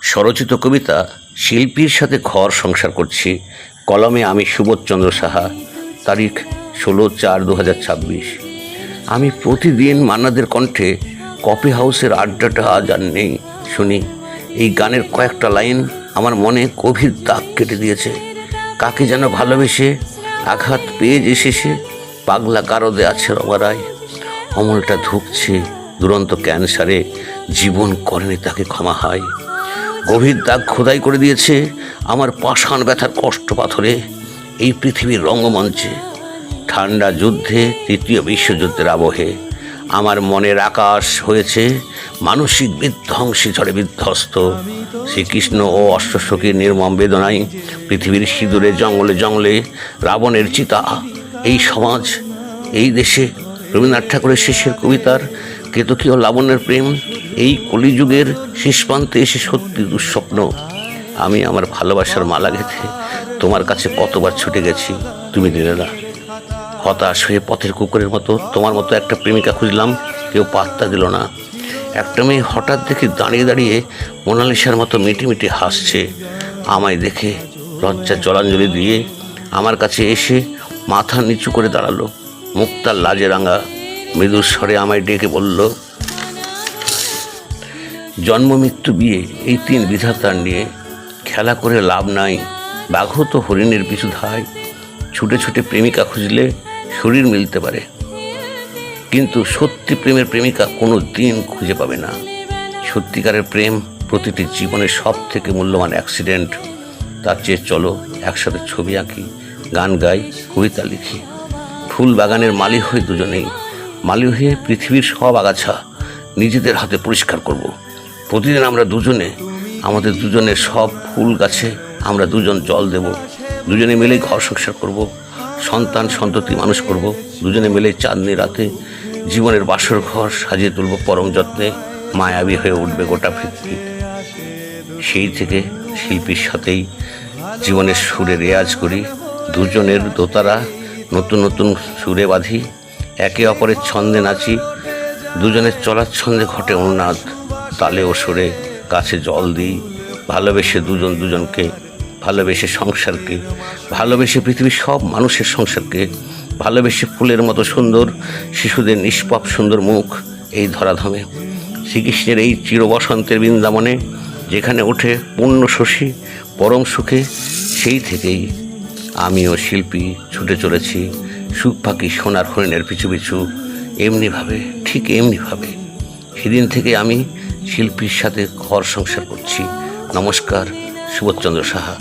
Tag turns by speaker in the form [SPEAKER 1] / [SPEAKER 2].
[SPEAKER 1] স্বরচিত কবিতা শিল্পীর সাথে ঘর সংসার করছি। কলমে আমি সুবোধচন্দ্র সাহা। তারিখ 16/4/2026। আমি প্রতিদিন মান্নাদের কণ্ঠে কফি হাউসের আড্ডাটা আজ আর নেই শুনি। এই গানের কয়েকটা লাইন আমার মনে গভীর দাগ কেটে দিয়েছে। কাকে যেন ভালোবেসে আঘাত পেয়ে যে শেষে পাগলা কারদে আছে রবারায়। অমলটা ধুঁকছে দুরন্ত ক্যান্সারে, জীবন করেনি তাকে ক্ষমা হয়। গভীর দাগ খোদাই করে দিয়েছে আমার পাষাণ ব্যথার কষ্ট পাথরে। এই পৃথিবীর রঙ্গমঞ্চে ঠান্ডা যুদ্ধে, তৃতীয় বিশ্বযুদ্ধের আবহে আমার মনের আকাশ হয়েছে মানসিক বিধ্বংসী ঝড়ে বিধ্বস্ত। শ্রীকৃষ্ণ ও অষ্টসখীর নির্মম বেদনায়, পৃথিবীর সিঁদুরে জঙ্গলে জঙ্গলে রাবণের চিতা। এই সমাজ, এই দেশে রবীন্দ্রনাথ ঠাকুরের শেষের কবিতার কেতকী ও লাবণ্যের প্রেম এই কলিযুগের শেষ প্রান্তে এসে সত্যি দুঃস্বপ্ন। আমি আমার ভালোবাসার মালা গেঁথে তোমার কাছে কতবার ছুটে গেছি, তুমি দিলে না। হতাশ হয়ে পথের কুকুরের মতো তোমার মতো একটা প্রেমিকা খুঁজলাম, কেউ পাত্তা দিল না। একটা মেয়ে হঠাৎ দেখে দাঁড়িয়ে দাঁড়িয়ে মোনালিসার মতো মিটি মিটি হাসছে। আমায় দেখে লজ্জার জলাঞ্জলি দিয়ে আমার কাছে এসে মাথা নিচু করে দাঁড়ালো। মুখটা লাজে রাঙা, মৃদুর স্বরে আমায় ডেকে বলল, জন্ম মৃত্যু বিয়ে এই তিন বিধাতার নিয়ে খেলা করে লাভ নাই। বাঘও তো হরিণের পিছু ধায়। ছুটে ছুটে প্রেমিকা খুঁজলে শরীর মিলতে পারে, কিন্তু সত্যি প্রেমের প্রেমিকা কোনো দিন খুঁজে পাবে না। সত্যিকারের প্রেম প্রতিটি জীবনের সব থেকে মূল্যবান অ্যাক্সিডেন্ট। তার চেয়ে চলো একসাথে ছবি আঁকি, গান গাই, কবিতা লিখি। ফুল বাগানের মালি হয়ে দুজনেই, মালি হয়ে পৃথিবীর সব আগাছা নিজেদের হাতে পরিষ্কার করব। প্রতিদিন আমরা দুজনে আমাদের দুজনের সব ফুল গাছে আমরা দুজন জল দেব। দুজনে মিলে ঘর সংসার করব, সন্তান সন্ততি মানুষ করব। দুজনে মিলে চাঁদনি রাতে জীবনের বাসর ঘর সাজিয়ে তুলব পরম যত্নে। মায়াবী হয়ে উঠবে গোটা পৃথিবী। সেই থেকে শিল্পীর সাথেই জীবনের সুরে রেয়াজ করি। দুজনের দোতারা নতুন নতুন সুরে বাঁধি, একে অপরের ছন্দে নাচি। দুজনের চলার ছন্দে ঘটে উন্নাদ, তালে ও সুরে গাছে জল দিই। ভালোবেসে দুজন দুজনকে, ভালোবেসে সংসারকে, ভালোবেসে পৃথিবীর সব মানুষের সংসারকে, ভালোবেসে ফুলের মতো সুন্দর শিশুদের নিষ্পাপ সুন্দর মুখ এই ধরাধামে। শ্রীকৃষ্ণের এই চিরবসন্তের বৃন্দাবনে যেখানে ওঠে পূর্ণ শশী পরম সুখে, সেই থেকেই আমিও শিল্পী ছুটে চলেছি সুখ পাখি সোনার হরিণের পিছু পিছু। এমনিভাবে, ঠিক এমনিভাবে সেদিন থেকে আমি শিল্পীর সাথে ঘর সংসার করছি। নমস্কার, সুবোধচন্দ্র সাহা।